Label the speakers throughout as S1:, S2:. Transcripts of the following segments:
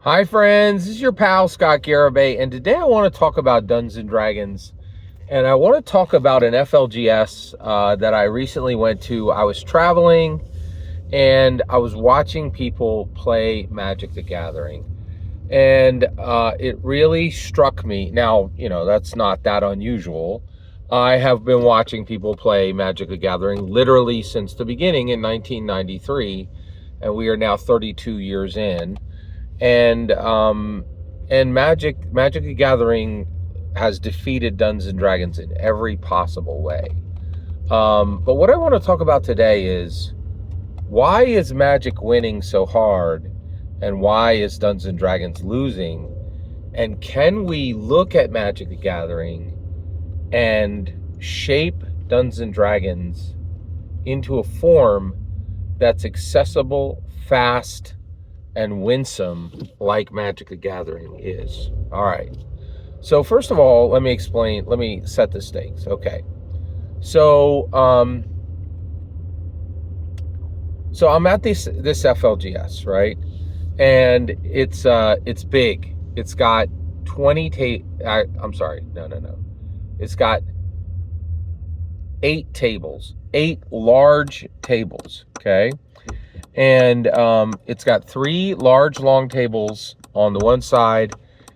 S1: Hi friends, this is your pal Scott Garibay, and today I want to talk about Dungeons and Dragons, and I want to talk about an FLGS that I recently went to. I was traveling, and I was watching people play Magic the Gathering, and it really struck me. Now, that's not that unusual. I have been watching people play Magic the Gathering literally since the beginning in 1993, and we are now 32 years in, and Magic the Gathering has defeated Dungeons and Dragons in every possible way. But what I want to talk about today is, why is Magic winning so hard, and why is Dungeons and Dragons losing? And can we look at Magic the Gathering and shape Dungeons and Dragons into a form that's accessible, fast, and winsome like Magic the Gathering is? All right. So first of all, let me set the stakes. Okay. So I'm at this FLGS, right? And it's big. It's got 20 I'm sorry. No. It's got 8 tables, 8 large tables, okay? And it's got 3 large long tables on the one side.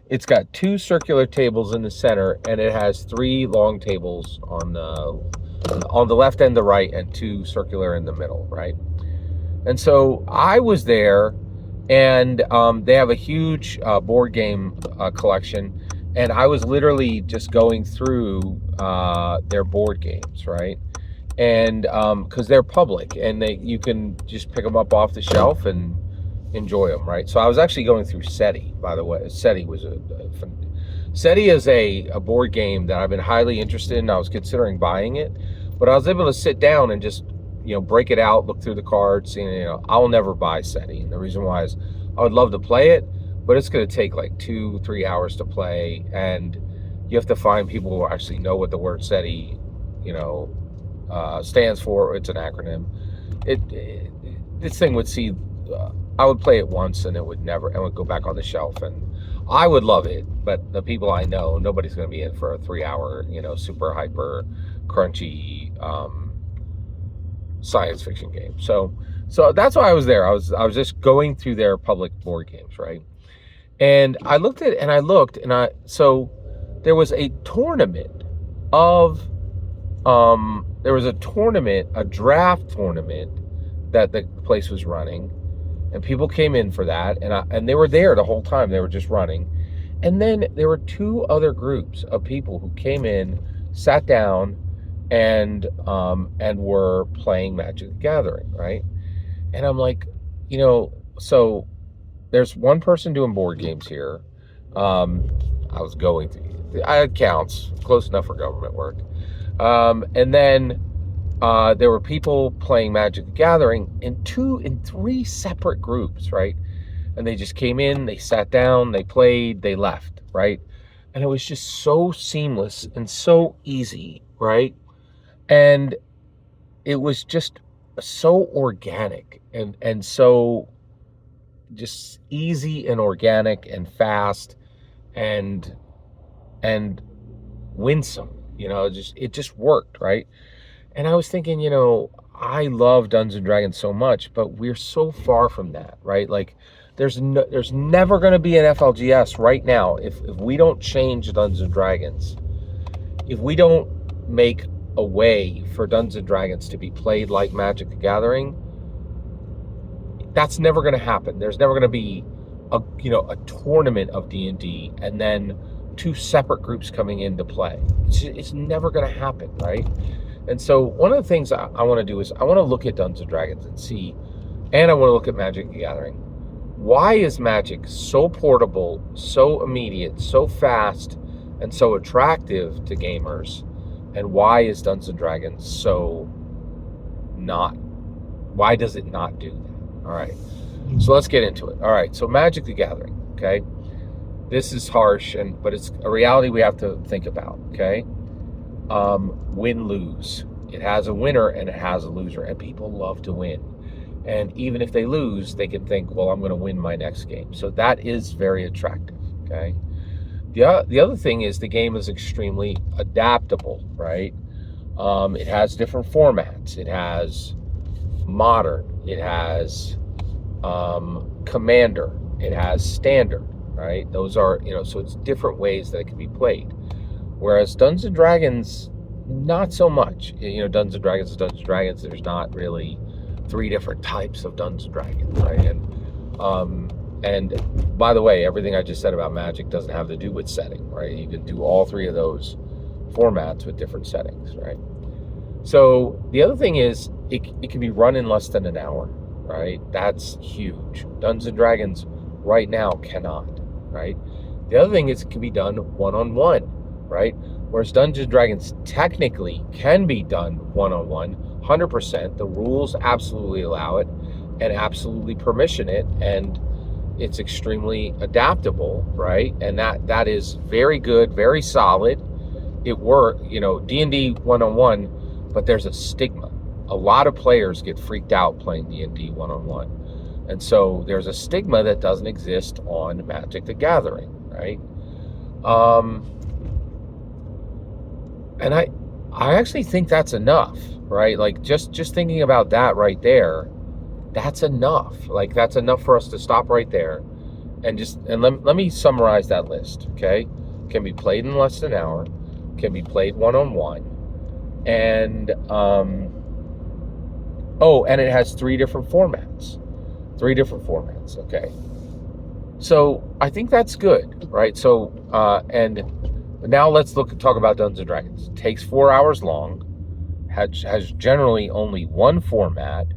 S1: It's got 2 circular tables in the center, and it has 3 long tables on the left and the right, and 2 circular in the middle, right? And so I was there, and they have a huge board game collection, and I was literally just going through their board games, right? And because they're public, and you can just pick them up off the shelf and enjoy them, right? So I was actually going through SETI, by the way. SETI is a board game that I've been highly interested in. I was considering buying it, but I was able to sit down and just break it out, look through the cards. I'll never buy SETI, and the reason why is I would love to play it, but it's going to take like 2-3 hours to play, and you have to find people who actually know what the word SETI stands for. It's an acronym. This thing would see. I would play it once, and it would go back on the shelf, and I would love it. But the people I know, nobody's going to be in for a 3-hour, super hyper crunchy science fiction game. So that's why I was there. I was just going through their public board games, right? And I looked, so there was a tournament of a draft tournament that the place was running, and people came in for that, and they were there the whole time. They were just running. And then there were 2 other groups of people who came in, sat down, and were playing Magic the Gathering, right? And I'm like, so there's one person doing board games here. I was going through, it counts, close enough for government work. And then there were people playing Magic the Gathering in 3 separate groups, right? And they just came in, they sat down, they played, they left, right? And it was just so seamless and so easy, right? And it was just so organic and so just easy and organic and fast and winsome. It just worked, right? And I was thinking, I love Dungeons and Dragons so much, but we're so far from that, right? Like, there's never going to be an FLGS right now if we don't change Dungeons and Dragons. If we don't make a way for Dungeons and Dragons to be played like Magic the Gathering, that's never going to happen. There's never going to be a tournament of D&D and then 2 separate groups coming in to play. It's never going to happen, right? And so one of the things I want to do is I want to look at Dungeons and Dragons and see, and I want to look at Magic the Gathering. Why is Magic so portable, so immediate, so fast, and so attractive to gamers? And why is Dungeons and Dragons so not? Why does it not do that? All right. So let's get into it. All right. So Magic the Gathering, okay? This is harsh, but it's a reality we have to think about, okay? Win-lose. It has a winner and it has a loser, and people love to win. And even if they lose, they can think, well, I'm going to win my next game. So that is very attractive, okay? The other thing is the game is extremely adaptable, right? It has different formats. It has modern. It has commander. It has standard, right? Those are, so it's different ways that it can be played. Whereas Dungeons and Dragons, not so much. Dungeons and Dragons is Dungeons and Dragons. There's not really 3 different types of Dungeons and Dragons, right? And by the way, everything I just said about Magic doesn't have to do with setting, right? You can do all 3 of those formats with different settings, right? So the other thing is it can be run in less than an hour, right? That's huge. Dungeons and Dragons right now cannot, right? The other thing is it can be done one-on-one, right? Whereas Dungeons and Dragons technically can be done one-on-one, 100%. The rules absolutely allow it and absolutely permission it, and it's extremely adaptable, right? And that is very good, very solid. It works, D&D one-on-one, but there's a stigma. A lot of players get freaked out playing D&D one-on-one. And so there's a stigma that doesn't exist on Magic the Gathering, right? And I actually think that's enough, right? Like just thinking about that right there, that's enough. Like that's enough for us to stop right there and let me summarize that list, okay? Can be played in less than an hour, can be played one-on-one, and and it has 3 different formats. 3 different formats, okay? So I think that's good, right? So and now let's talk about Dungeons and Dragons. It takes 4 hours long, has generally only 1 format.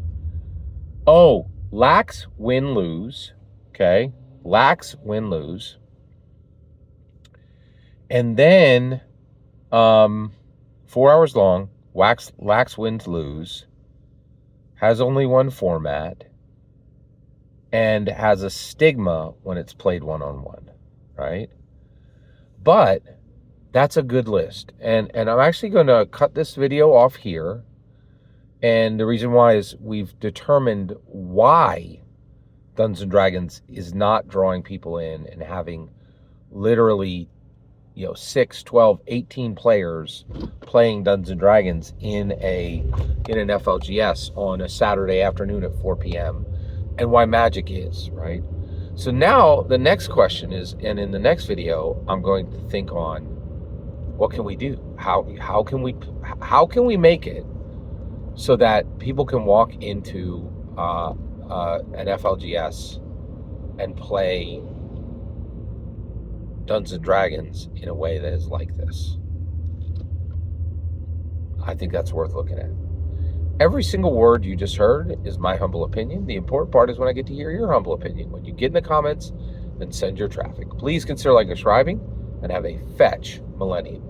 S1: Lacks win-lose, okay? Lacks win-lose. And then 4 hours long, lacks wins-lose, has only 1 format, and has a stigma when it's played one-on-one, right? But that's a good list. And I'm actually going to cut this video off here. And the reason why is we've determined why Dungeons & Dragons is not drawing people in and having literally 6, 12, 18 players playing Dungeons & Dragons in an FLGS on a Saturday afternoon at 4 p.m. and why Magic is, right? So now the next question is, and in the next video, I'm going to think on what can we do? How can we make it so that people can walk into an FLGS and play Dungeons and Dragons in a way that is like this? I think that's worth looking at. Every single word you just heard is my humble opinion. The important part is when I get to hear your humble opinion. When you get in the comments, then send your traffic. Please consider subscribing and have a fetch millennium.